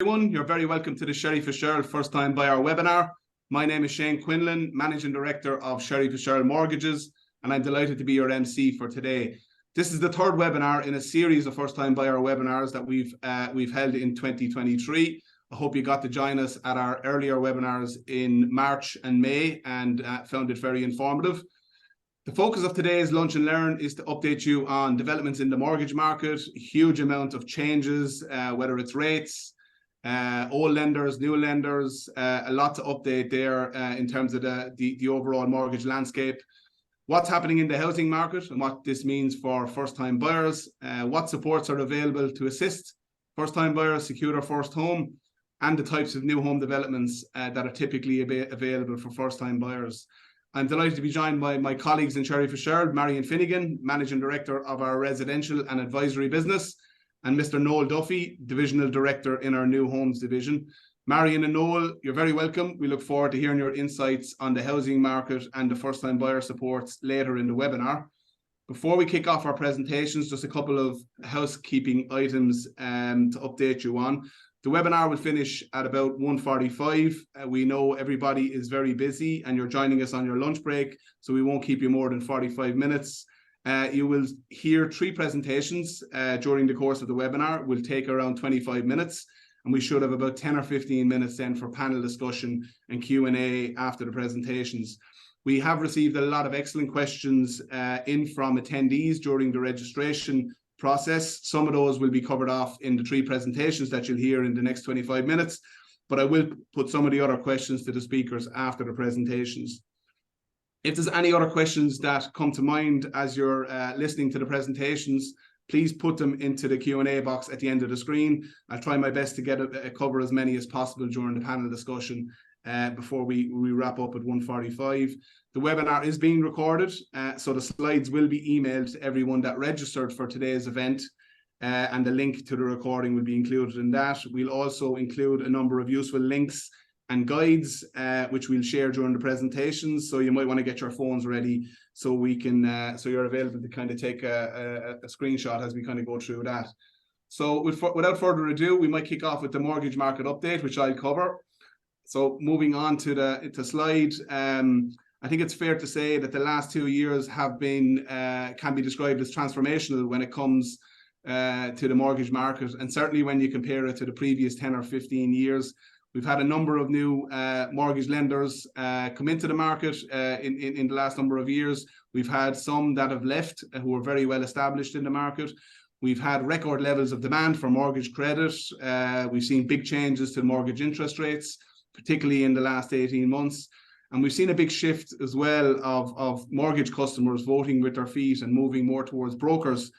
Everyone, you're very welcome to the Sherry Fitzgerald First Time Buyer webinar. My name is Shane Quinlan, Managing Director of Sherry Fitzgerald Mortgages, and I'm delighted to be your MC for today. This is the third webinar in a series of First Time Buyer webinars that we've held in 2023. I hope you got to join us at our earlier webinars in March and May and found it very informative. The focus of today's Lunch and Learn is to update you on developments in the mortgage market, a huge amount of changes, whether it's rates, old lenders, new lenders, a lot to update there in terms of the overall mortgage landscape. What's happening in the housing market and what this means for first-time buyers, what supports are available to assist first-time buyers secure their first home, and the types of new home developments that are typically available for first-time buyers. I'm delighted to be joined by my colleagues in Sherry Fitzgerald, Marion Finnegan, Managing Director of our Residential and Advisory Business, and Mr. Noel Duffy, Divisional Director in our New Homes Division. Marion and Noel, you're very welcome. We look forward to hearing your insights on the housing market and the first-time buyer supports later in the webinar. Before we kick off our presentations, just a couple of housekeeping items to update you on. The webinar will finish at about 1:45. We know everybody is very busy and you're joining us on your lunch break, so we won't keep you more than 45 minutes. You will hear 3 presentations during the course of the webinar. It will take around 25 minutes, and we should have about 10 or 15 minutes then for panel discussion and Q&A after the presentations. We have received a lot of excellent questions in from attendees during the registration process. Some of those will be covered off in the 3 presentations that you'll hear in the next 25 minutes, but I will put some of the other questions to the speakers after the presentations. If there's any other questions that come to mind as you're listening to the presentations, please put them into the Q&A box at the end of the screen. I'll try my best to cover as many as possible during the panel discussion before we wrap up at 1:45. The webinar is being recorded, so the slides will be emailed to everyone that registered for today's event, and the link to the recording will be included in that. We'll also include a number of useful links and guides, which we'll share during the presentations. So you might want to get your phones ready so we can, so you're available to kind of take a screenshot as we kind of go through that. So without further ado, we might kick off with the mortgage market update, which I'll cover. So moving on to the slide, I think it's fair to say that the last 2 years have been, can be described as transformational when it comes to the mortgage market. And certainly when you compare it to the previous 10 or 15 years, we've had a number of new mortgage lenders come into the market in the last number of years. We've had some that have left who are very well established in the market. We've had record levels of demand for mortgage credit. We've seen big changes to mortgage interest rates, particularly in the last 18 months. And we've seen a big shift as well of mortgage customers voting with their feet and moving more towards brokers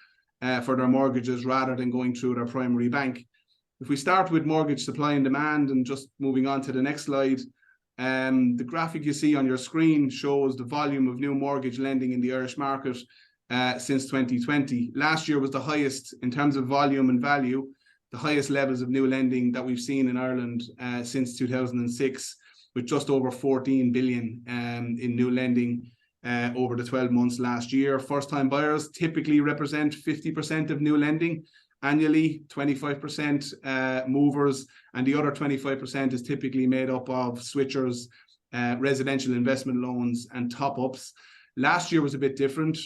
for their mortgages rather than going through their primary bank. If we start with mortgage supply and demand and just moving on to the next slide, the graphic you see on your screen shows the volume of new mortgage lending in the Irish market since 2020. Last year was the highest in terms of volume and value, the highest levels of new lending that we've seen in Ireland since 2006, with just over 14 billion in new lending over the 12 months last year. First-time buyers typically represent 50% of new lending annually, 25% movers, and the other 25% is typically made up of switchers, residential investment loans, and top-ups. Last year was a bit different.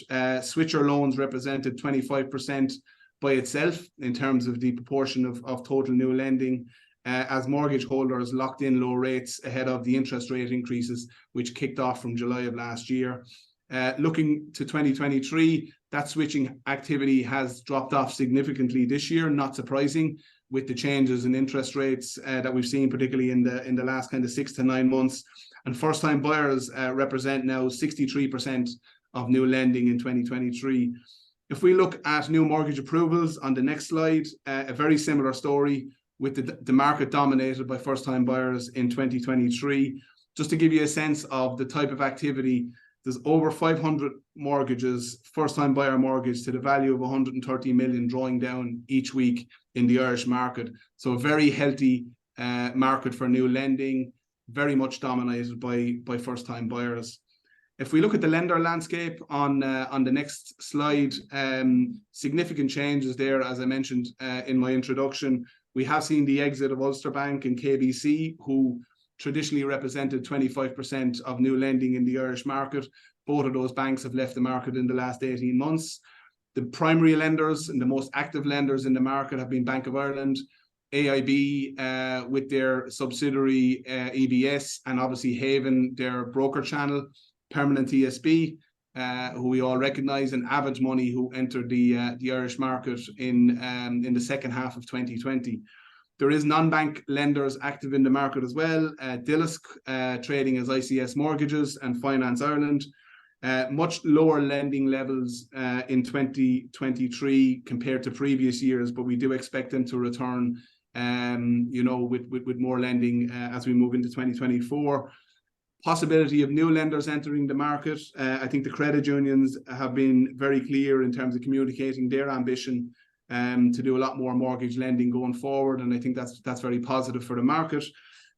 Switcher loans represented 25% by itself in terms of the proportion of total new lending, as mortgage holders locked in low rates ahead of the interest rate increases, which kicked off from July of last year. Looking to 2023, that switching activity has dropped off significantly this year, not surprising, with the changes in interest rates that we've seen, particularly in the last kind of 6 to 9 months. And first-time buyers represent now 63% of new lending in 2023. If we look at new mortgage approvals on the next slide, a very similar story with the market dominated by first-time buyers in 2023. Just to give you a sense of the type of activity, there's over 500 mortgages, first-time buyer mortgage to the value of 130 million drawing down each week in the Irish market. So a very healthy market for new lending, very much dominated by first-time buyers. If we look at the lender landscape on the next slide, significant changes there, as I mentioned in my introduction, We have seen the exit of Ulster Bank and KBC, who traditionally represented 25% of new lending in the Irish market. Both of those banks have left the market in the last 18 months. The primary lenders and the most active lenders in the market have been Bank of Ireland, AIB with their subsidiary EBS, and obviously Haven, their broker channel, Permanent TSB, who we all recognise, and Avid Money, who entered the Irish market in the second half of 2020. There is non-bank lenders active in the market as well. Dillisk trading as ICS Mortgages and Finance Ireland. Much lower lending levels in 2023 compared to previous years, but we do expect them to return, with more lending as we move into 2024. Possibility of new lenders entering the market. I think the credit unions have been very clear in terms of communicating their ambition to do a lot more mortgage lending going forward, and I think that's very positive for the market.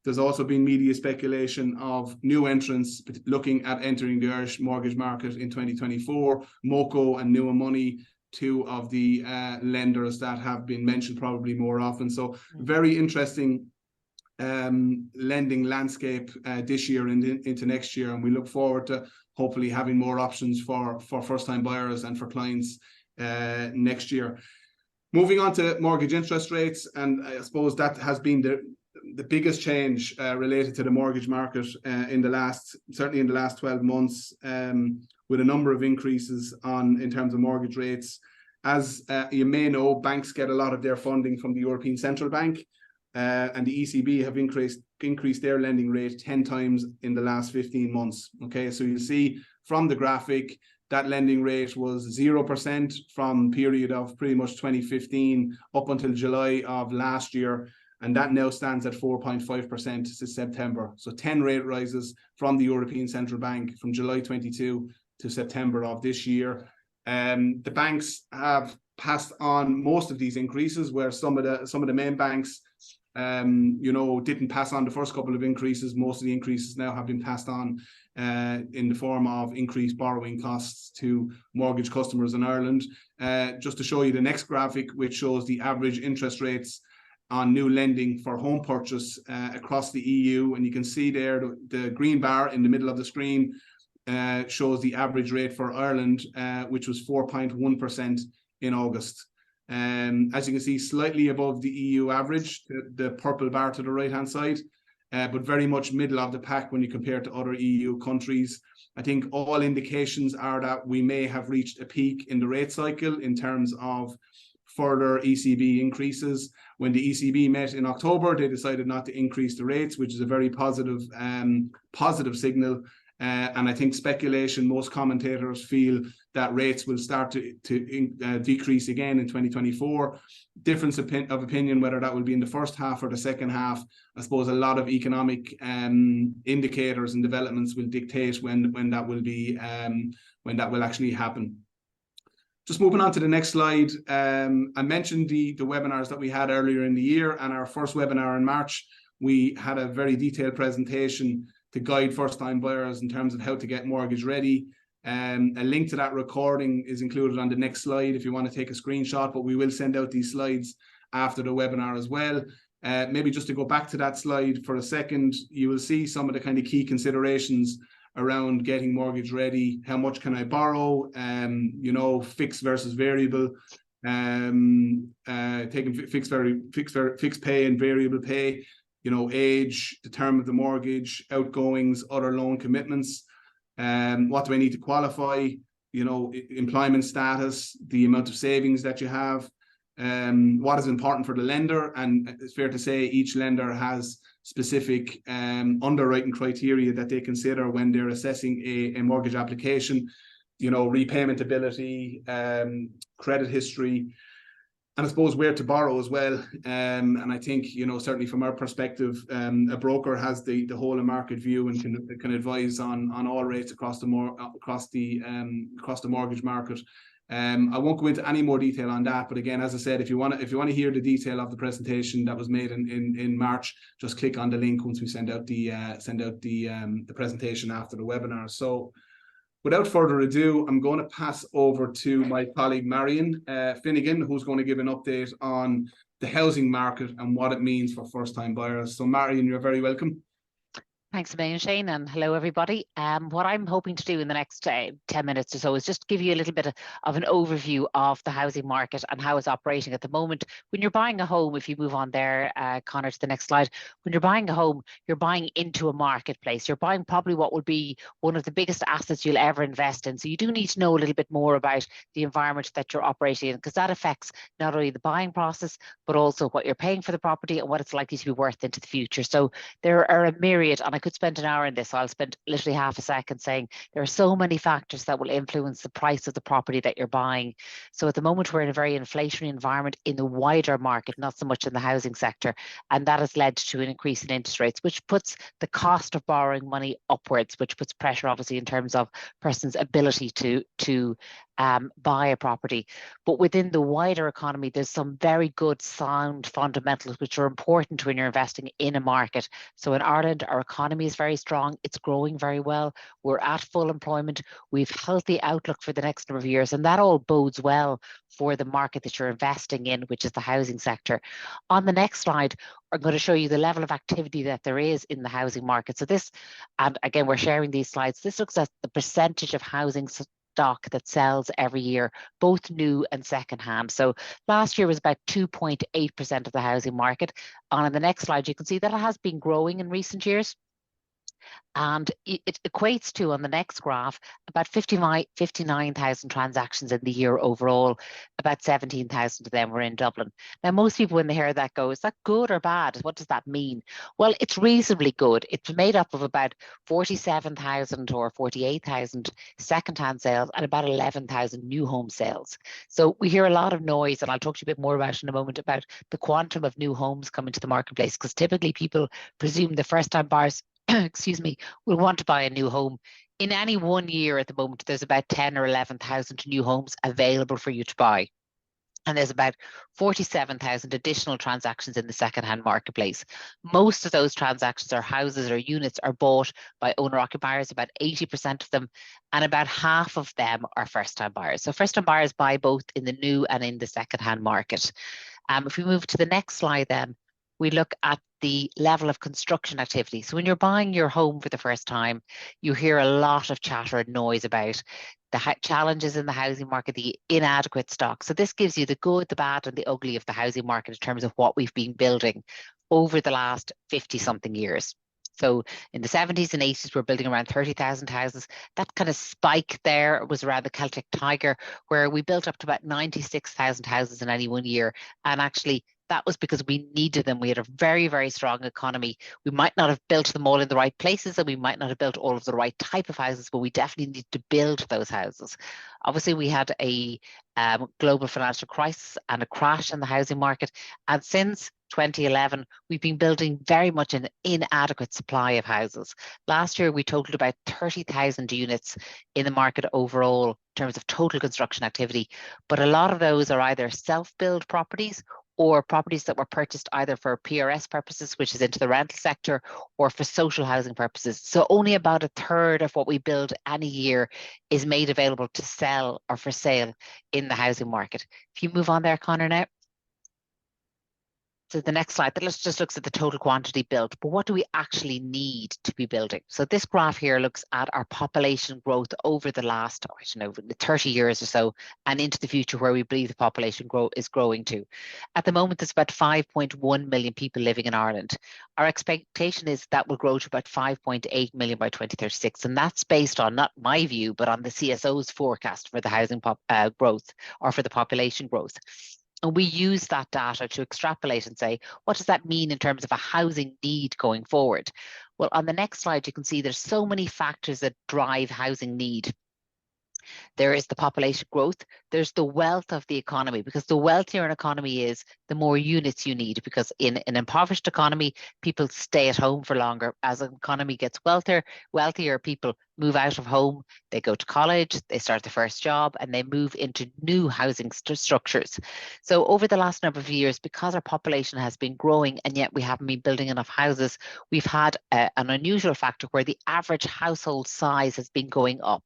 There's also been media speculation of new entrants looking at entering the Irish mortgage market in 2024. Moco and New Money, two of the lenders that have been mentioned probably more often. So very interesting lending landscape this year and into next year, and we look forward to hopefully having more options for first-time buyers and for clients next year. Moving on to mortgage interest rates, and I suppose that has been the biggest change related to the mortgage market certainly in the last 12 months, with a number of increases in terms of mortgage rates. As you may know, banks get a lot of their funding from the European Central Bank, and the ECB have increased their lending rate 10 times in the last 15 months. Okay, so you see from the graphic that lending rate was 0% from period of pretty much 2015 up until July of last year, and that now stands at 4.5% since September. So 10 rate rises from the European Central Bank from July 22 to September of this year. The banks have passed on most of these increases, where some of the main banks didn't pass on the first couple of increases. Most of the increases now have been passed on in the form of increased borrowing costs to mortgage customers in Ireland. Just to show you the next graphic, which shows the average interest rates on new lending for home purchase across the EU, and you can see there the green bar in the middle of the screen shows the average rate for Ireland, which was 4.1% in August. As you can see, slightly above the EU average, the purple bar to the right-hand side, but very much middle of the pack when you compare to other EU countries. I think all indications are that we may have reached a peak in the rate cycle in terms of further ECB increases. When the ECB met in October, they decided not to increase the rates, which is a very positive signal. And I think speculation, most commentators feel that rates will start to decrease again in 2024. Difference of opinion whether that will be in the first half or the second half. I suppose a lot of economic indicators and developments will dictate when that will actually happen. Just moving on to the next slide. I mentioned the webinars that we had earlier in the year, and our first webinar in March, we had a very detailed presentation to guide first-time buyers in terms of how to get mortgage ready. A link to that recording is included on the next slide if you want to take a screenshot, but we will send out these slides after the webinar as well. Maybe just to go back to that slide for a second, you will see some of the kind of key considerations around getting mortgage ready. How much can I borrow? Fixed versus variable. Taking fixed pay and variable pay. Age, the term of the mortgage, outgoings, other loan commitments. What do I need to qualify? Employment status, the amount of savings that you have. What is important for the lender, and it's fair to say each lender has specific underwriting criteria that they consider when they're assessing a mortgage application. Repayment ability, credit history, and I suppose where to borrow as well. And I think certainly from our perspective, a broker has the whole of market view and can advise on all rates across the mortgage market. I won't go into any more detail on that, but again, as I said, if you want to hear the detail of the presentation that was made in March, just click on the link once we send out the presentation after the webinar. So without further ado, I'm going to pass over to my colleague Marion Finnegan, who's going to give an update on the housing market and what it means for first-time buyers. So Marion, you're very welcome. Thanks a million, Shane, and hello, everybody. What I'm hoping to do in the next 10 minutes or so is just give you a little bit of an overview of the housing market and how it's operating at the moment. When you're buying a home, if you move on there, Connor, to the next slide, when you're buying a home, you're buying into a marketplace. You're buying probably what would be one of the biggest assets you'll ever invest in. So you do need to know a little bit more about the environment that you're operating in, because that affects not only the buying process, but also what you're paying for the property and what it's likely to be worth into the future. So there are a myriad, and I could spend an hour on this. So I'll spend literally half a second saying there are so many factors that will influence the price of the property that you're buying. So at the moment, we're in a very inflationary environment in the wider market, not so much in the housing sector. And that has led to an increase in interest rates, which puts the cost of borrowing money upwards, which puts pressure, obviously, in terms of person's ability to buy a property. But within the wider economy, there's some very good sound fundamentals which are important when you're investing in a market. So in Ireland, our economy is very strong. It's growing very well. We're at full employment. We've healthy outlook for the next number of years, and that all bodes well for the market that you're investing in, which is the housing sector. On the next slide, I'm going to show you the level of activity that there is in the housing market. So this, and again, we're sharing these slides. This looks at the percentage of housing stock that sells every year, both new and secondhand. So last year was about 2.8% of the housing market. And on the next slide, you can see that it has been growing in recent years. And it equates to, on the next graph, about 59,000 transactions in the year overall. About 17,000 of them were in Dublin. Now, most people, when they hear that, go, is that good or bad? What does that mean? Well, it's reasonably good. It's made up of about 47,000 or 48,000 second-hand sales and about 11,000 new home sales. So we hear a lot of noise, and I'll talk to you a bit more about it in a moment, about the quantum of new homes coming to the marketplace, because typically people presume the first-time buyers excuse me, will want to buy a new home. In any 1 year at the moment, there's about 10 or 11,000 new homes available for you to buy. And there's about 47,000 additional transactions in the second-hand marketplace. Most of those transactions or houses or units are bought by owner-occupiers, about 80% of them, and about half of them are first-time buyers. So first-time buyers buy both in the new and in the second-hand market. If we move to the next slide then, we look at the level of construction activity. So when you're buying your home for the first time, you hear a lot of chatter and noise about the challenges in the housing market, the inadequate stock. So this gives you the good, the bad, and the ugly of the housing market in terms of what we've been building over the last 50-something years. So in the 70s and 80s, we're building around 30,000 houses. That kind of spike there was around the Celtic Tiger, where we built up to about 96,000 houses in any 1 year. And actually, that was because we needed them. We had a very, very strong economy. We might not have built them all in the right places, and we might not have built all of the right type of houses, but we definitely need to build those houses. Obviously, we had a global financial crisis and a crash in the housing market. And since 2011, we've been building very much an inadequate supply of houses. Last year, we totaled about 30,000 units in the market overall in terms of total construction activity. But a lot of those are either self-build properties or properties that were purchased either for PRS purposes, which is into the rental sector, or for social housing purposes. So only about a third of what we build any year is made available to sell or for sale in the housing market. If you move on there, Connor, now. So the next slide, let's just look at the total quantity built, but what do we actually need to be building? So this graph here looks at our population growth over the last, 30 years or so, and into the future where we believe the population is growing to. At the moment, there's about 5.1 million people living in Ireland. Our expectation is that will grow to about 5.8 million by 2036, and that's based on, not my view, but on the CSO's forecast for the housing growth, or for the population growth. And we use that data to extrapolate and say, what does that mean in terms of a housing need going forward? Well, on the next slide, you can see there's so many factors that drive housing need. There is the population growth. There's the wealth of the economy, because the wealthier an economy is, the more units you need, because in an impoverished economy, people stay at home for longer. As an economy gets wealthier people move out of home, they go to college, they start their first job, and they move into new housing structures. So over the last number of years, because our population has been growing and yet we haven't been building enough houses, we've had an unusual factor where the average household size has been going up.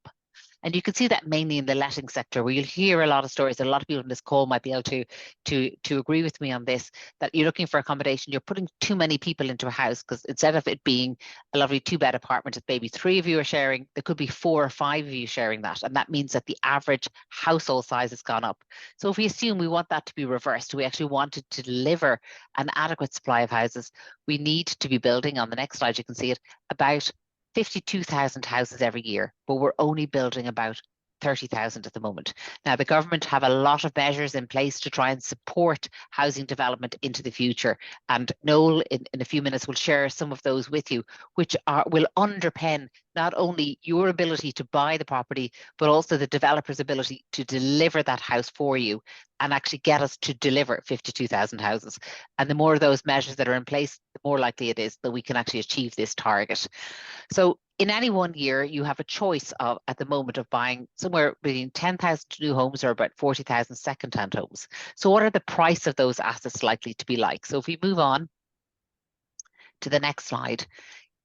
And you can see that mainly in the letting sector, where you'll hear a lot of stories. And a lot of people in this call might be able to agree with me on this, that you're looking for accommodation, you're putting too many people into a house, because instead of it being a lovely 2-bed apartment that maybe 3 of you are sharing, there could be 4 or 5 of you sharing that. And that means that the average household size has gone up. So if we assume we want that to be reversed, we actually wanted to deliver an adequate supply of houses, we need to be building, on the next slide you can see it, about 52,000 houses every year, but we're only building about 30,000 at the moment. Now, the government have a lot of measures in place to try and support housing development into the future. And Noel, in a few minutes, will share some of those with you, which will underpin not only your ability to buy the property, but also the developer's ability to deliver that house for you and actually get us to deliver 52,000 houses. And the more of those measures that are in place, the more likely it is that we can actually achieve this target. So in any one year, you have a choice of, at the moment, of buying somewhere between 10,000 new homes or about 40,000 second-hand homes. So what are the price of those assets likely to be like? So if we move on to the next slide,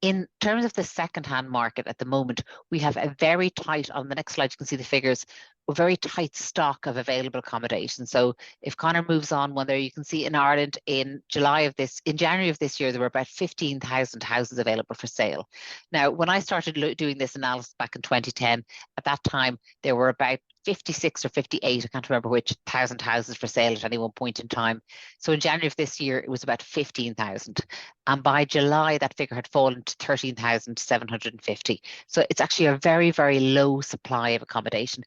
in terms of the second-hand market at the moment, we have a very tight, on the next slide you can see the figures, a very tight stock of available accommodation. So if Connor moves on one there, you can see in Ireland in January of this year, there were about 15,000 houses available for sale. Now, when I started doing this analysis back in 2010, at that time, there were about 56 or 58, I can't remember which, 1,000 houses for sale at any one point in time. So in January of this year, it was about 15,000. And by July, that figure had fallen to 13,750. So it's actually a very, very low supply of accommodation.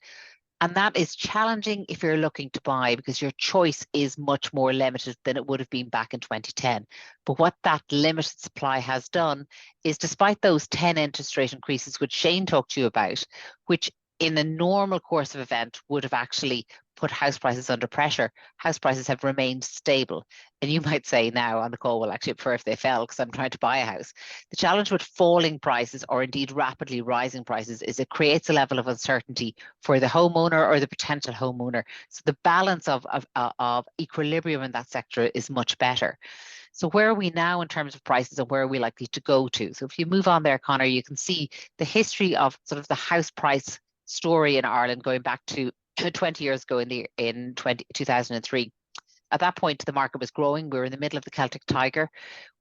And that is challenging if you're looking to buy, because your choice is much more limited than it would have been back in 2010. But what that limited supply has done is, despite those 10 interest rate increases, which Shane talked to you about, which in a normal course of event would have actually put house prices under pressure, house prices have remained stable. And you might say now on the call, well, actually, I prefer if they fell because I'm trying to buy a house. The challenge with falling prices, or indeed rapidly rising prices, is it creates a level of uncertainty for the homeowner or the potential homeowner. So the balance of equilibrium in that sector is much better. So where are we now in terms of prices, and where are we likely to go to? So if you move on there, Connor, you can see the history of sort of the house price story in Ireland going back to 20 years ago in 2003. At that point, the market was growing. We were in the middle of the Celtic Tiger.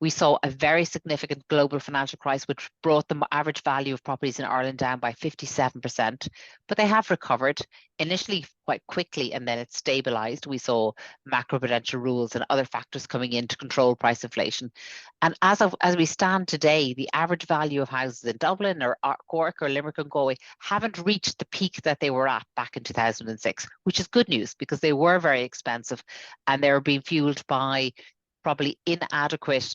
We saw a very significant global financial crisis, which brought the average value of properties in Ireland down by 57%. But they have recovered, initially quite quickly, and then it stabilized. We saw macroprudential rules and other factors coming in to control price inflation. And as we stand today, the average value of houses in Dublin or Cork or Limerick and Galway haven't reached the peak that they were at back in 2006, which is good news, because they were very expensive and they were being fueled by probably inadequate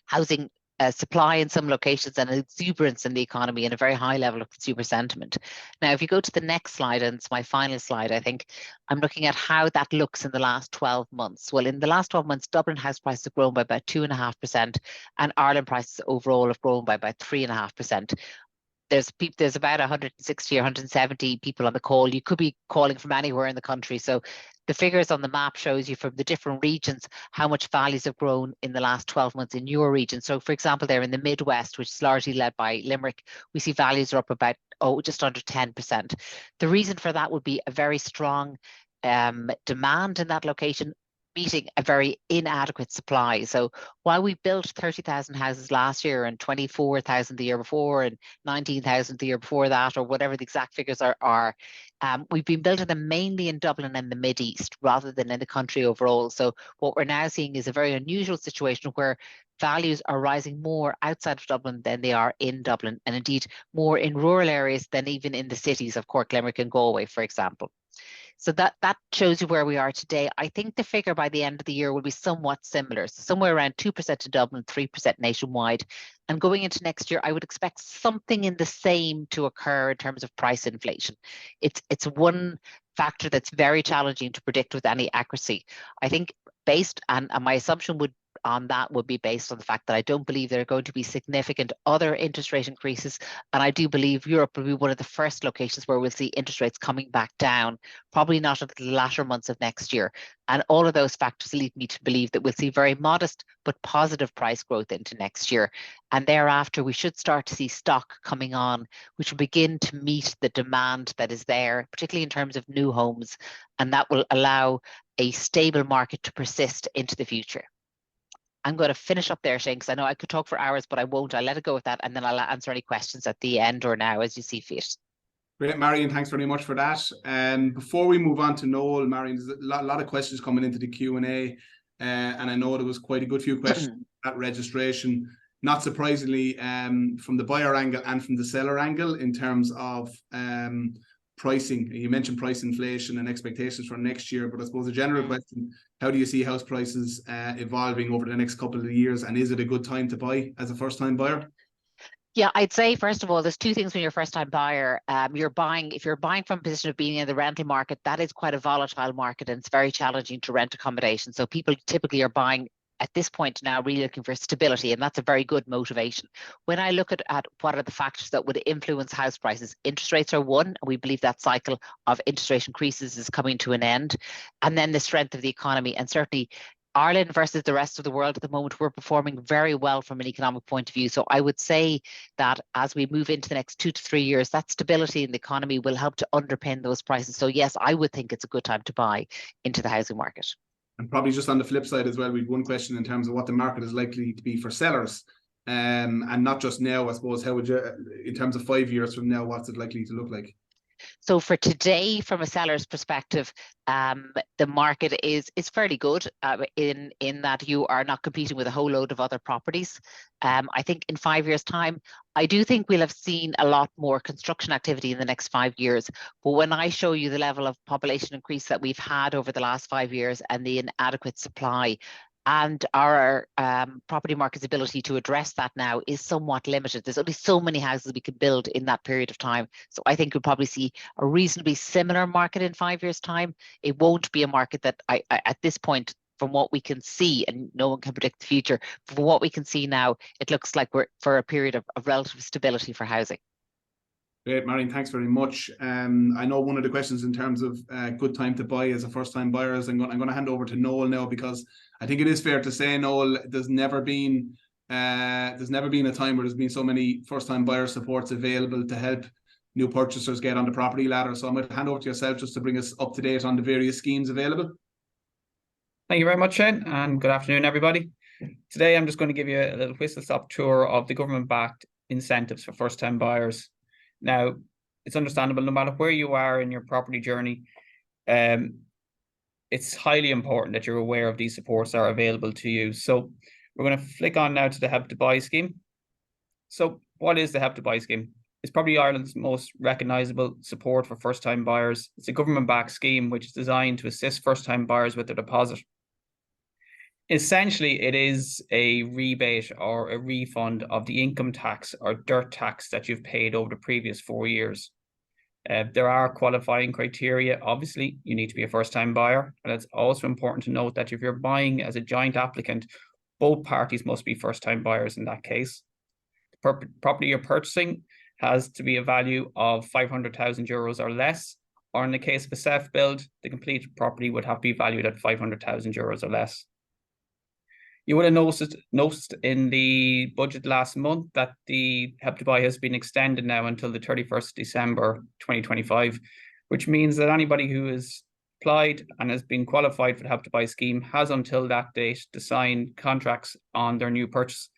housing supply in some locations and exuberance in the economy and a very high level of consumer sentiment. Now, if you go to the next slide, and it's my final slide, I think I'm looking at how that looks in the last 12 months. Well, in the last 12 months, Dublin house prices have grown by about 2.5%, and Ireland prices overall have grown by about 3.5%. There's about 160 or 170 people on the call. You could be calling from anywhere in the country. So the figures on the map shows you from the different regions how much values have grown in the last 12 months in your region. So for example, there in the Midwest, which is largely led by Limerick, we see values are up about, just under 10%. The reason for that would be a very strong demand in that location, meeting a very inadequate supply. So while we built 30,000 houses last year and 24,000 the year before and 19,000 the year before that, or whatever the exact figures are, we've been building them mainly in Dublin and the Mid-East rather than in the country overall. So what we're now seeing is a very unusual situation where values are rising more outside of Dublin than they are in Dublin, and indeed more in rural areas than even in the cities of Cork, Limerick and Galway, for example. So that shows you where we are today. I think the figure by the end of the year will be somewhat similar, so somewhere around 2% in Dublin, 3% nationwide. And going into next year, I would expect something in the same to occur in terms of price inflation. It's one factor that's very challenging to predict with any accuracy. I think based, and my assumption would on that would be based on the fact that I don't believe there are going to be significant other interest rate increases. And I do believe Europe will be one of the first locations where we'll see interest rates coming back down, probably not until the latter months of next year. And all of those factors lead me to believe that we'll see very modest but positive price growth into next year. And thereafter, we should start to see stock coming on, which will begin to meet the demand that is there, particularly in terms of new homes. And that will allow a stable market to persist into the future. I'm going to finish up there, Shane, because I know I could talk for hours, but I won't. I'll let it go with that, and then I'll answer any questions at the end or now as you see fit. Great, Marion, thanks very much for that. Before we move on to Noel, Marion, there's a lot of questions coming into the Q&A, and I know there was quite a good few questions at registration. Not surprisingly, from the buyer angle and from the seller angle in terms of pricing. You mentioned price inflation and expectations for next year, but I suppose a general question, how do you see house prices evolving over the next couple of years, and is it a good time to buy as a first-time buyer? Yeah, I'd say, first of all, there's two things when you're a first-time buyer. If you're buying from a position of being in the rental market, that is quite a volatile market, and it's very challenging to rent accommodation. So people typically are buying at this point now really looking for stability, and that's a very good motivation. When I look at what are the factors that would influence house prices, interest rates are one, and we believe that cycle of interest rate increases is coming to an end. And then the strength of the economy, and certainly Ireland versus the rest of the world at the moment, we're performing very well from an economic point of view. So I would say that as we move into the next 2 to 3 years, that stability in the economy will help to underpin those prices. So yes, I would think it's a good time to buy into the housing market. And probably just on the flip side as well, we've one question in terms of what the market is likely to be for sellers. And not just now, I suppose, how would you, in terms of 5 years from now, what's it likely to look like? So for today, from a seller's perspective, the market is fairly good in that you are not competing with a whole load of other properties. I think in 5 years' time, I do think we'll have seen a lot more construction activity in the next 5 years. But when I show you the level of population increase that we've had over the last 5 years and the inadequate supply, and our property market's ability to address that now is somewhat limited. There's only so many houses we can build in that period of time. So I think we'll probably see a reasonably similar market in 5 years' time. It won't be a market that I at this point, from what we can see, and no one can predict the future, from what we can see now, it looks like we're for a period of relative stability for housing. Great, Marion, thanks very much. I know one of the questions in terms of good time to buy as a first-time buyer is I'm going to hand over to Noel now, because I think it is fair to say, Noel, there's never been a time where there's been so many first-time buyer supports available to help new purchasers get on the property ladder. So I'm going to hand over to yourself just to bring us up to date on the various schemes available. Thank you very much, Shane, and good afternoon, everybody. Today, I'm just going to give you a little whistle-stop tour of the government-backed incentives for first-time buyers. Now, it's understandable, no matter where you are in your property journey, it's highly important that you're aware of these supports that are available to you. So we're going to flick on now to the Help to Buy scheme. So what is the Help to Buy scheme? It's probably Ireland's most recognisable support for first-time buyers. It's a government-backed scheme which is designed to assist first-time buyers with their deposit. Essentially, it is a rebate or a refund of the income tax or dirt tax that you've paid over the previous 4 years. There are qualifying criteria. Obviously, you need to be a first-time buyer. And it's also important to note that if you're buying as a joint applicant, both parties must be first-time buyers in that case. The property you're purchasing has to be a value of 500,000 euros or less. Or in the case of a self-build, the completed property would have to be valued at 500,000 euros or less. You would have noticed in the budget last month that the Help to Buy has been extended now until the 31st December 2025, which means that anybody who has applied and has been qualified for the Help to Buy scheme has until that date to sign contracts on their new purchase.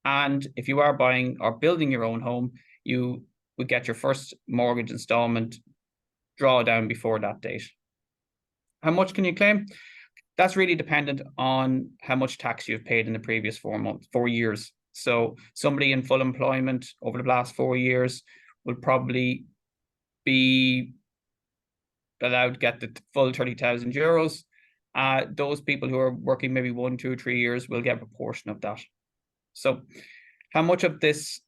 And if you are buying or building your own home, you would get your first mortgage instalment drawdown before that date. How much can you claim? That's really dependent on how much tax you've paid in the previous 4 years. So somebody in full employment over the last 4 years will probably be allowed to get the full 30,000 euros. Those people who are working maybe 1, 2, 3 years will get a portion of that. So how much of this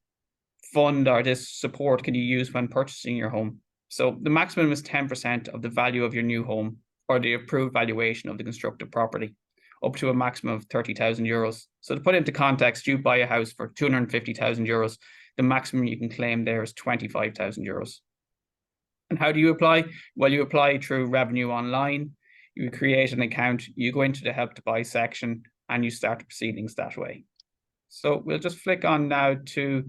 fund or this support can you use when purchasing your home? So the maximum is 10% of the value of your new home, or the approved valuation of the constructed property. up to a maximum of 30,000 euros. So to put into context, you buy a house for 250,000 euros, the maximum you can claim there is 25,000 euros. And how do you apply? Well, you apply through Revenue Online, you create an account, you go into the Help to Buy section, and you start the proceedings that way. So we'll just flick on now to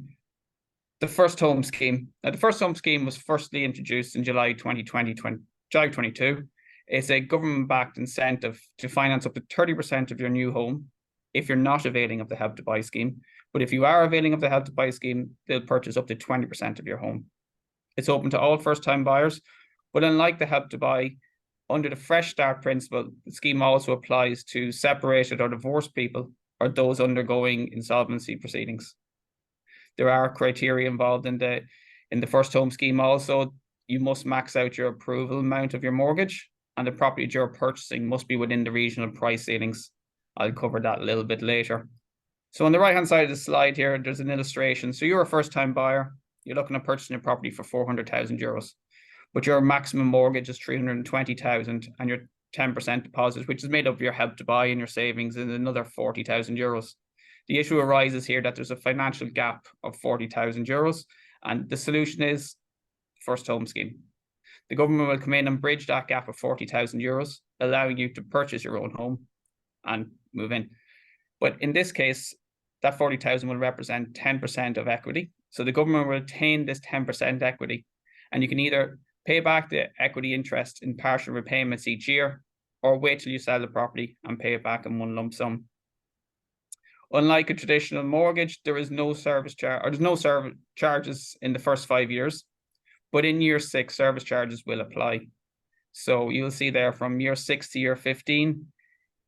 the First Home Scheme. Now, the First Home Scheme was firstly introduced in July 2022. It's a government-backed incentive to finance up to 30% of your new home if you're not availing of the Help to Buy scheme. But if you are availing of the Help to Buy scheme, they'll purchase up to 20% of your home. It's open to all first-time buyers, but unlike the Help to Buy, under the Fresh Start principle, the scheme also applies to separated or divorced people or those undergoing insolvency proceedings. There are criteria involved in the First Home Scheme also. You must max out your approval amount of your mortgage, and the property you're purchasing must be within the regional price ceilings. I'll cover that a little bit later. So on the right-hand side of the slide here, there's an illustration. So you're a first-time buyer. You're looking at purchasing a property for 400,000 euros, but your maximum mortgage is 320,000, and your 10% deposit, which is made up of your Help to Buy and your savings, is another 40,000 euros. The issue arises here that there's a financial gap of 40,000 euros, and the solution is First Home Scheme. The government will come in and bridge that gap of 40,000 euros, allowing you to purchase your own home and move in. But in this case, that 40,000 will represent 10% of equity. So the government will retain this 10% equity, and you can either pay back the equity interest in partial repayments each year, or wait till you sell the property and pay it back in one lump sum. Unlike a traditional mortgage, there is no service charge, or there's no service charges in the first 5 years, but in year 6, service charges will apply. So you'll see there from year 6 to year 15,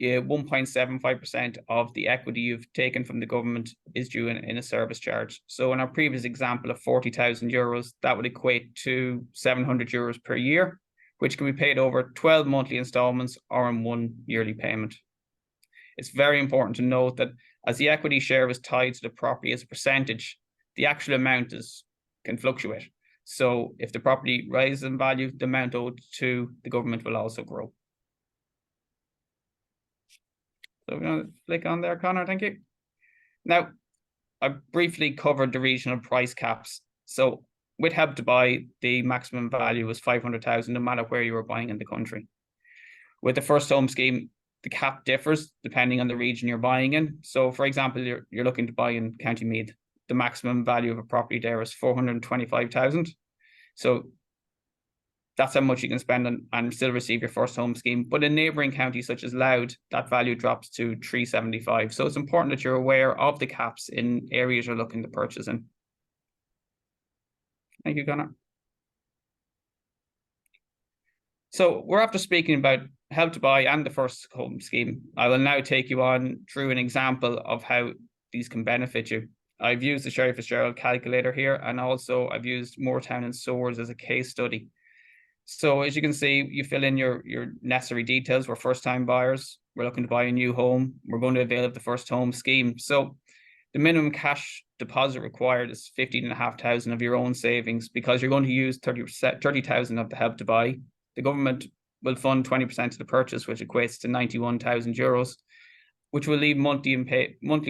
1.75% of the equity you've taken from the government is due in a service charge. So in our previous example of 40,000 euros, that would equate to 700 euros per year, which can be paid over 12 monthly installments or in one yearly payment. It's very important to note that as the equity share is tied to the property as a percentage, the actual amount can fluctuate. So if the property rises in value, the amount owed to the government will also grow. So we're going to click on there, Connor, thank you. Now, I briefly covered the regional price caps. So with Help to Buy, the maximum value was 500,000 no matter where you were buying in the country. With the First Home Scheme, the cap differs depending on the region you're buying in. So for example, you're looking to buy in County Meath. The maximum value of a property there is 425,000. So that's how much you can spend and still receive your First Home Scheme. But in neighbouring counties such as Louth, that value drops to 375. So it's important that you're aware of the caps in areas you're looking to purchase in. Thank you, Connor. So we're after speaking about Help to Buy and the First Home Scheme. I will now take you on through an example of how these can benefit you. I've used the Sherry Fitzgerald calculator here, and also I've used Moortown and Swords as a case study. So as you can see, you fill in your necessary details. We're first-time buyers. We're looking to buy a new home. We're going to avail of the First Home Scheme. So the minimum cash deposit required is 15,500 of your own savings, because you're going to use 30,000 of the Help to Buy. The government will fund 20% of the purchase, which equates to 91,000 euros, which will leave monthly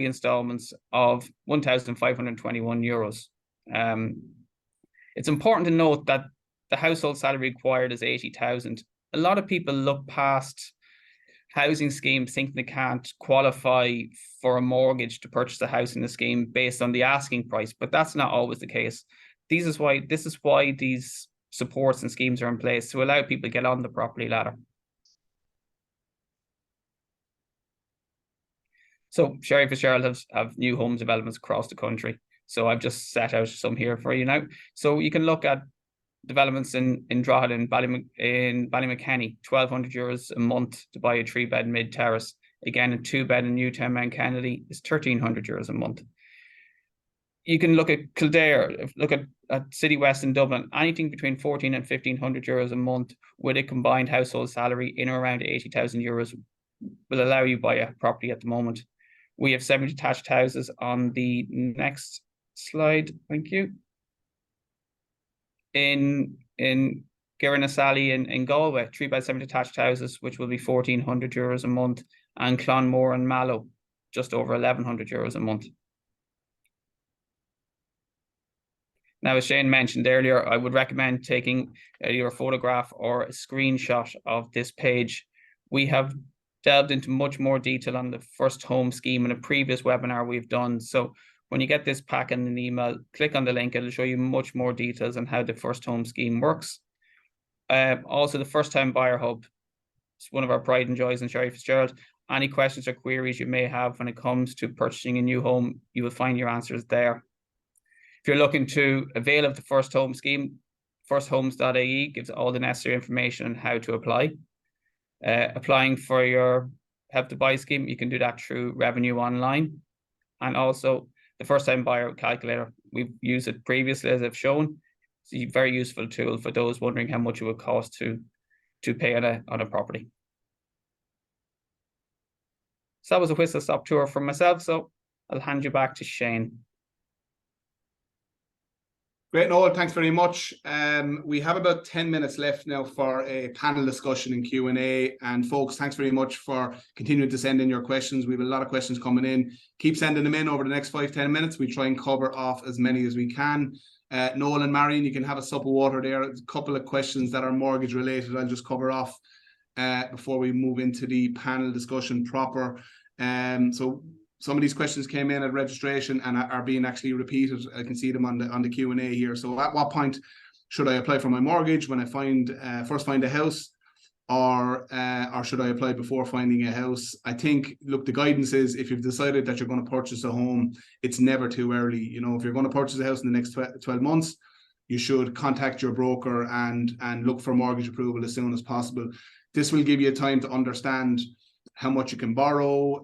installments of 1,521 euros. It's important to note that the household salary required is 80,000. A lot of people look past housing schemes thinking they can't qualify for a mortgage to purchase a house in the scheme based on the asking price, but that's not always the case. This is why these supports and schemes are in place, to allow people to get on the property ladder. So Sherry Fitzgerald have new home developments across the country. So I've just set out some here for you now. So you can look at developments in Drogheda and Ballymckenny, 1,200 euros a month to buy a 3-bed mid-terrace. Again, a 2-bed in Newtown Mount Kennedy is 1,300 euros a month. You can look at Kildare, look at City West in Dublin, anything between 1,400 and 1,500 euros a month with a combined household salary in or around 80,000 euros will allow you to buy a property at the moment. We have 7 detached houses on the next slide. Thank you. In Girrinasally in Galway, 3-bed 7 detached houses, which will be 1,400 euros a month. and Clonmore and Mallow, just over €1,100 a month. Now, as Shane mentioned earlier, I would recommend taking either a photograph or a screenshot of this page. We have delved into much more detail on the First Home Scheme in a previous webinar we've done. So when you get this pack in an email, click on the link. It'll show you much more details on how the First Home Scheme works. Also, the First Time Buyer Hub. It's one of our pride and joys in Sherry Fitzgerald. Any questions or queries you may have when it comes to purchasing a new home, you will find your answers there. If you're looking to avail of the First Home Scheme, firsthomes.ie gives all the necessary information on how to apply. Applying for your Help to Buy scheme, you can do that through Revenue Online. And also the First Time Buyer Calculator. We've used it previously, as I've shown. It's a very useful tool for those wondering how much it would cost to pay on a property. So that was a whistle-stop tour from myself. So I'll hand you back to Shane. Great, Noel, thanks very much. We have about 10 minutes left now for a panel discussion and Q&A. And folks, thanks very much for continuing to send in your questions. We have a lot of questions coming in. Keep sending them in over the next 5-10 minutes. We try and cover off as many as we can. Noel and Marion, you can have a sup of water there. A couple of questions that are mortgage related I'll just cover off before we move into the panel discussion proper. So some of these questions came in at registration and are being actually repeated. I can see them on the Q&A here. So at what point should I apply for my mortgage? When I first find a house, or should I apply before finding a house? I think, look, the guidance is if you've decided that you're going to purchase a home, it's never too early. You know, if you're going to purchase a house in the next 12 months, you should contact your broker and look for mortgage approval as soon as possible. This will give you time to understand how much you can borrow,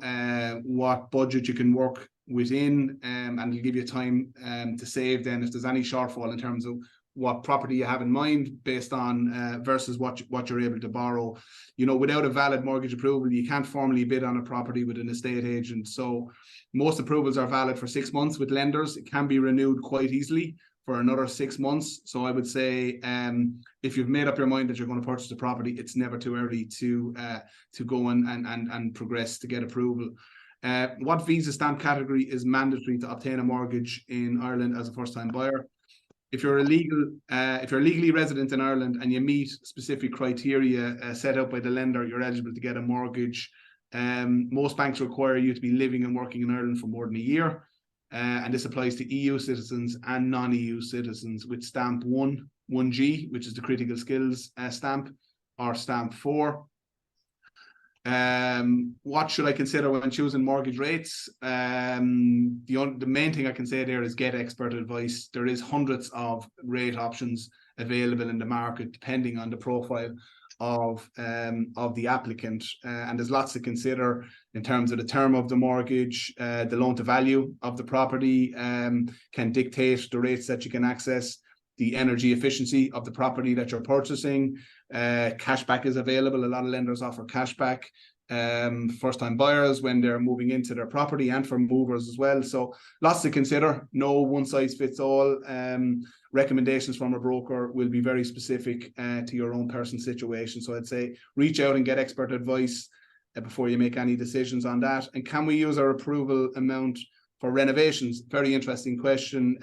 what budget you can work within, and it'll give you time to save then if there's any shortfall in terms of what property you have in mind based on versus what you're able to borrow. You know, without a valid mortgage approval, you can't formally bid on a property with an estate agent. So most approvals are valid for 6 months with lenders. It can be renewed quite easily for another 6 months. So I would say if you've made up your mind that you're going to purchase a property, it's never too early to go and progress to get approval. What visa stamp category is mandatory to obtain a mortgage in Ireland as a first-time buyer? If you're legally resident in Ireland and you meet specific criteria set out by the lender, you're eligible to get a mortgage. Most banks require you to be living and working in Ireland for more than a year. And this applies to EU citizens and non-EU citizens with stamp 1G, which is the critical skills stamp, or stamp 4. What should I consider when choosing mortgage rates? The main thing I can say there is get expert advice. There is hundreds of rate options available in the market depending on the profile of the applicant, and there's lots to consider in terms of the term of the mortgage. The loan to value of the property can dictate the rates that you can access. The energy efficiency of the property that you're purchasing. Cashback is available. A lot of lenders offer cashback. First-time buyers when they're moving into their property, and for movers as well. So lots to consider. No one size fits all. Recommendations from a broker will be very specific to your own personal situation. So I'd say reach out and get expert advice before you make any decisions on that. And can we use our approval amount for renovations? Very interesting question.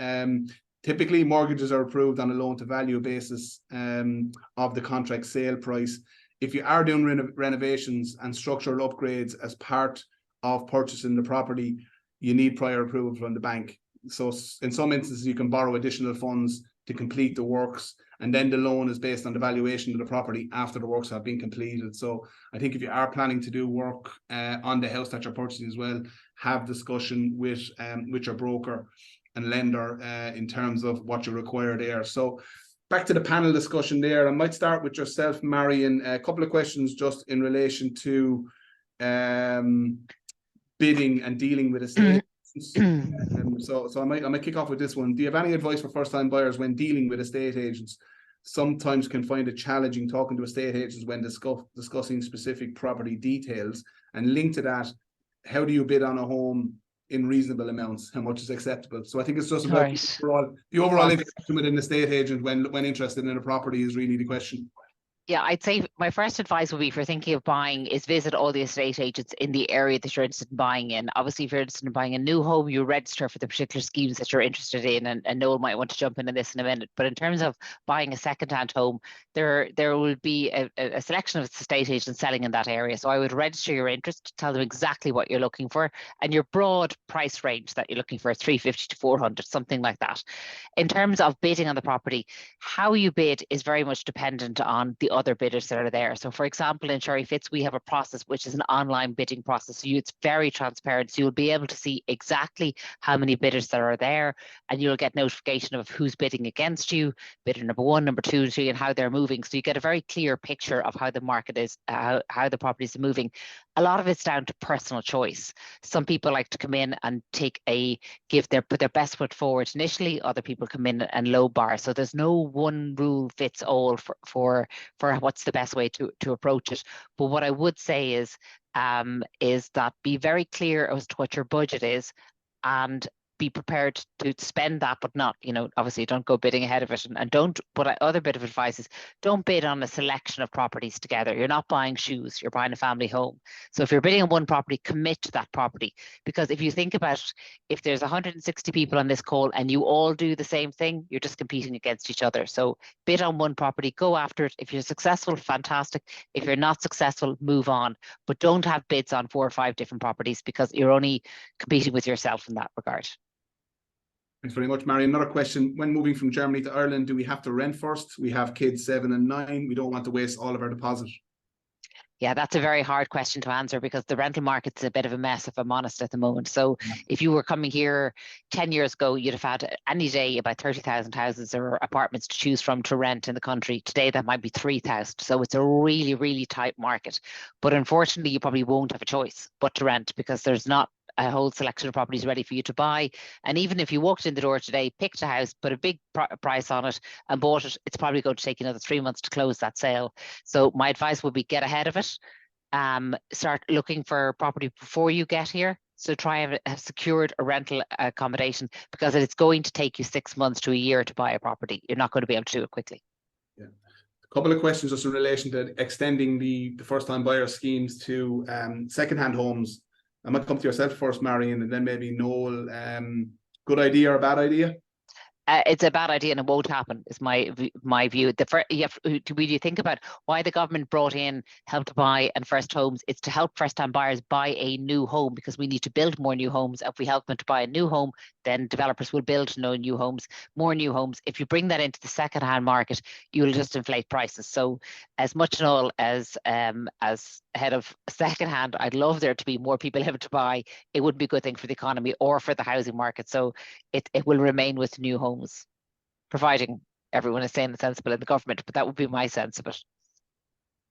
Typically, mortgages are approved on a loan-to-value basis of the contract sale price. If you are doing renovations and structural upgrades as part of purchasing the property, you need prior approval from the bank. So in some instances, you can borrow additional funds to complete the works, and then the loan is based on the valuation of the property after the works have been completed. So I think if you are planning to do work on the house that you're purchasing as well, have discussion with your broker and lender in terms of what you require there. So back to the panel discussion there. I might start with yourself, Marion. A couple of questions just in relation to bidding and dealing with estate agents. So I might kick off with this one. Do you have any advice for first-time buyers when dealing with estate agents? Sometimes can find it challenging talking to estate agents when discussing specific property details. And linked to that, how do you bid on a home in reasonable amounts? How much is acceptable? So I think it's just about the overall interaction with an estate agent when interested in a property is really the question. Yeah, I'd say my first advice would be for thinking of buying is visit all the estate agents in the area that you're interested in buying in. Obviously, if you're interested in buying a new home, you register for the particular schemes that you're interested in, and Noel might want to jump into this in a minute. But in terms of buying a second-hand home, there will be a selection of estate agents selling in that area. So I would register your interest, tell them exactly what you're looking for, and your broad price range that you're looking for, 350 to 400, something like that. In terms of bidding on the property, how you bid is very much dependent on the other bidders that are there. So for example, in Sherry Fitz, we have a process which is an online bidding process. So it's very transparent. So you'll be able to see exactly how many bidders that are there, and you'll get notification of who's bidding against you, bidder number one, number two, three, and how they're moving. So you get a very clear picture of how the market is, how the properties are moving. A lot of it's down to personal choice. Some people like to come in and put their best foot forward initially. Other people come in and low bar. So there's no one rule fits all for what's the best way to approach it. But what I would say is that be very clear as to what your budget is, and be prepared to spend that, but not, obviously don't go bidding ahead of it. And don't, but other bit of advice is don't bid on a selection of properties together. You're not buying shoes, you're buying a family home. So if you're bidding on one property, commit to that property. Because if you think about it, if there's 160 people on this call and you all do the same thing, you're just competing against each other. So bid on one property, go after it. If you're successful, fantastic. If you're not successful, move on. But don't have bids on 4 or 5 different properties, because you're only competing with yourself in that regard. Thanks very much, Mary. Another question: when moving from Germany to Ireland, do we have to rent first? We have kids 7 and 9. We don't want to waste all of our deposit. Yeah, that's a very hard question to answer, because the rental market's a bit of a mess, if I'm honest, at the moment. So if you were coming here 10 years ago, you'd have had any day about 30,000 houses or apartments to choose from to rent in the country. Today, that might be 3,000. So it's a really, really tight market. But unfortunately, you probably won't have a choice but to rent, because there's not a whole selection of properties ready for you to buy. And even if you walked in the door today, picked a house, put a big price on it and bought it, it's probably going to take another 3 months to close that sale. So my advice would be get ahead of it. Start looking for property before you get here. So try and have secured a rental accommodation, because it's going to take you 6 months to a year to buy a property. You're not going to be able to do it quickly. Yeah. A couple of questions just in relation to extending the first-time buyer schemes to second-hand homes. I might come to yourself first, Marion, and then maybe Noel. Good idea or bad idea? It's a bad idea and it won't happen, is my view. When you think about why the government brought in Help to Buy and First Homes, it's to help first-time buyers buy a new home, because we need to build more new homes. If we help them to buy a new home, then developers will build more new homes. If you bring that into the second-hand market, you'll just inflate prices. So as much and all as head of second-hand, I'd love there to be more people able to buy. It would be a good thing for the economy or for the housing market. So it will remain with new homes, providing everyone is sane and sensible in the government. But that would be my sense of it.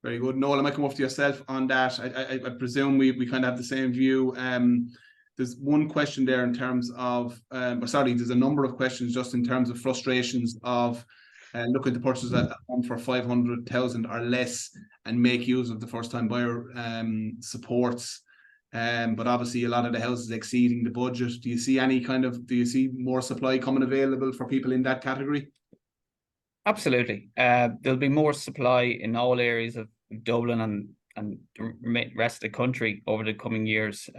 Very good. Noel, I might come off to yourself on that. I presume we kind of have the same view. There's one question there in terms of, there's a number of questions just in terms of frustrations of looking to purchase a home for 500,000 or less and make use of the first-time buyer supports. But obviously a lot of the houses exceeding the budget. Do you see more supply coming available for people in that category? Absolutely. There'll be more supply in all areas of Dublin and the rest of the country over the coming years.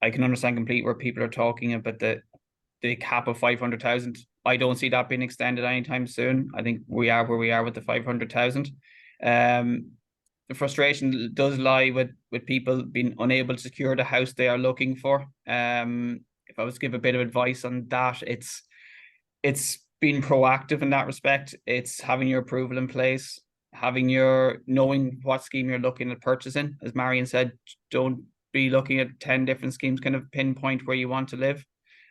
I can understand completely where people are talking about the cap of 500,000. I don't see that being extended anytime soon. I think we are where we are with the 500,000. The frustration does lie with people being unable to secure the house they are looking for. If I was to give a bit of advice on that, it's being proactive in that respect. It's having your approval in place, knowing what scheme you're looking at purchasing. As Marion said, don't be looking at 10 different schemes, kind of pinpoint where you want to live.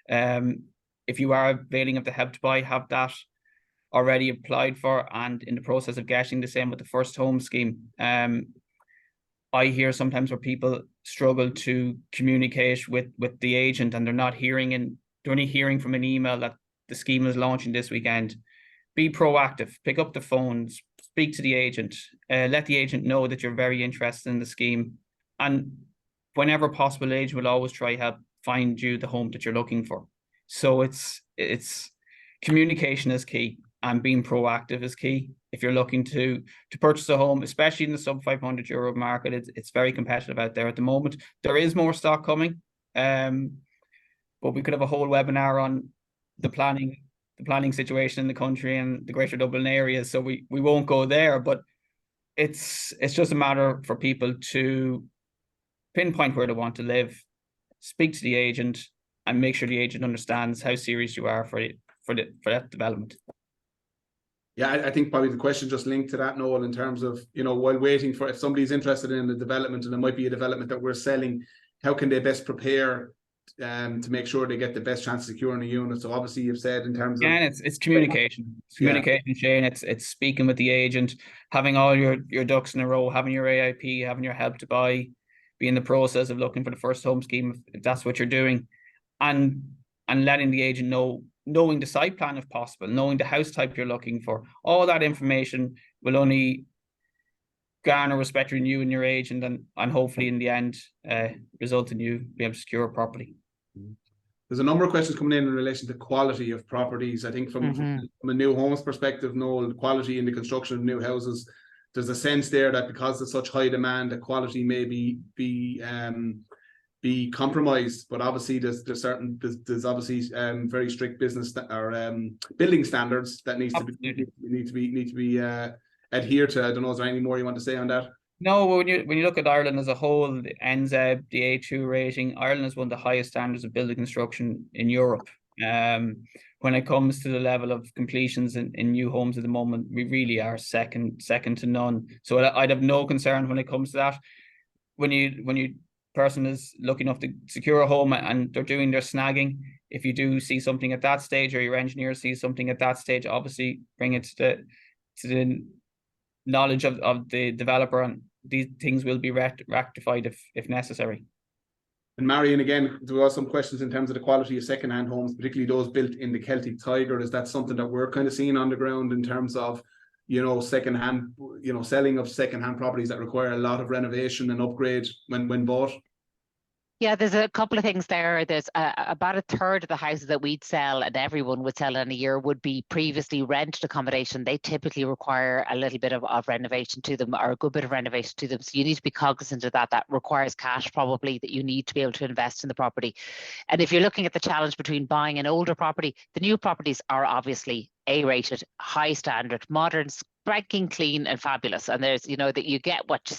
If you are availing of the Help to Buy, have that already applied for and in the process of getting the same with the First Home scheme. I hear sometimes where people struggle to communicate with the agent, and they're only hearing from an email that the scheme is launching this weekend. Be proactive, pick up the phone, speak to the agent, let the agent know that you're very interested in the scheme, and whenever possible, the agent will always try help find you the home that you're looking for. So it's communication is key, and being proactive is key. if you're looking to purchase a home, especially in the sub €500 market. It's very competitive out there at the moment. There is more stock coming, but we could have a whole webinar on the planning situation in the country and the Greater Dublin area, so we won't go there. But it's just a matter for people to pinpoint where they want to live, speak to the agent, and make sure the agent understands how serious you are for that development. Yeah, I think probably the question just linked to that, Noel, in terms of, you know, while waiting for, if somebody's interested in the development and it might be a development that we're selling, how can they best prepare to make sure they get the best chance of securing a unit? So obviously you've said in terms of... Yeah, and it's communication. It's communication, Shane. It's speaking with the agent, having all your ducks in a row, having your AIP, having your help to buy, be in the process of looking for the first home scheme if that's what you're doing, and letting the agent know, knowing the site plan if possible, knowing the house type you're looking for. All that information will only garner respect in you and your agent, and hopefully in the end result in you being able to secure a property. There's a number of questions coming in relation to quality of properties. I think from a new homes perspective, Noel, quality in the construction of new houses, there's a sense there that because there's such high demand, that quality may be compromised. But obviously there's obviously very strict business or building standards that need to be adhered to. I don't know, is there any more you want to say on that? No, when you look at Ireland as a whole, the NZEB, the A2 rating, Ireland is one of the highest standards of building construction in Europe. When it comes to the level of completions in new homes at the moment, we really are second to none. So I'd have no concern when it comes to that. When you person is looking up to secure a home and they're doing their snagging, if you do see something at that stage, or your engineer sees something at that stage, obviously bring it to the knowledge of the developer, and these things will be rectified if necessary. And Marion, again, there were some questions in terms of the quality of second-hand homes, particularly those built in the Celtic Tiger. Is that something that we're kind of seeing on the ground in terms of, you know, second-hand, you know, selling of second-hand properties that require a lot of renovation and upgrade when bought? Yeah, there's a couple of things there. There's about a third of the houses that we'd sell and everyone would sell in a year would be previously rented accommodation. They typically require a little bit of renovation to them, or a good bit of renovation to them. So you need to be cognizant of that. That requires cash probably that you need to be able to invest in the property. And if you're looking at the challenge between buying an older property, the new properties are obviously A-rated, high standard, modern, spanking clean and fabulous. And there's, you know, that you get what you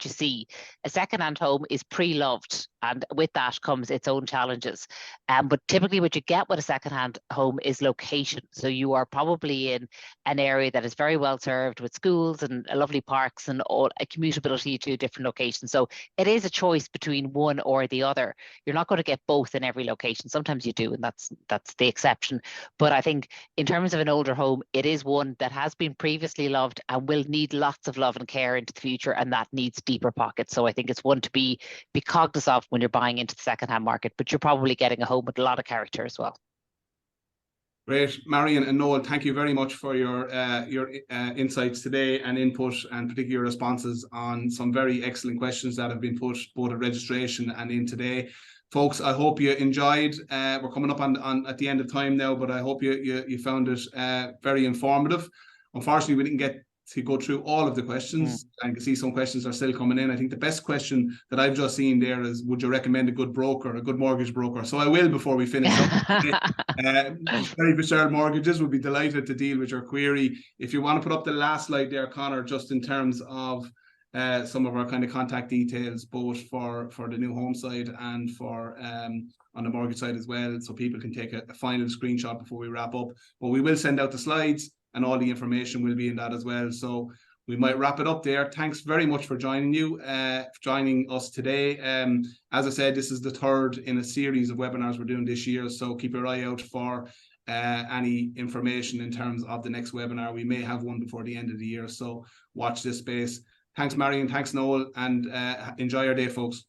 see. A second-hand home is pre-loved, and with that comes its own challenges. But typically what you get with a second-hand home is location. So you are probably in an area that is very well served with schools and lovely parks and all, a commutability to different locations. So it is a choice between one or the other. You're not going to get both in every location. Sometimes you do, and that's the exception. But I think in terms of an older home, it is one that has been previously loved and will need lots of love and care into the future, and that needs deeper pockets. So I think it's one to be cognizant of when you're buying into the second-hand market, but you're probably getting a home with a lot of character as well. Great. Marion and Noel, thank you very much for your insights today and input, and particularly your responses on some very excellent questions that have been put both at registration and in today. Folks, I hope you enjoyed. We're coming up on at the end of time now, but I hope you found it very informative. Unfortunately, we didn't get to go through all of the questions. I can see some questions are still coming in. I think the best question that I've just seen there is, would you recommend a good broker, a good mortgage broker? So I will before we finish up. Sherry Fitzgerald Mortgages would be delighted to deal with your query. If you want to put up the last slide there, Conor, just in terms of some of our kind of contact details, both for the new home side and for on the mortgage side as well, so people can take a final screenshot before we wrap up. But we will send out the slides, and all the information will be in that as well. So we might wrap it up there. Thanks very much for joining us today. As I said, this is the third in a series of webinars we're doing this year, so keep your eye out for any information in terms of the next webinar. We may have one before the end of the year, so watch this space. Thanks, Marion. Thanks, Noel, and enjoy your day, folks.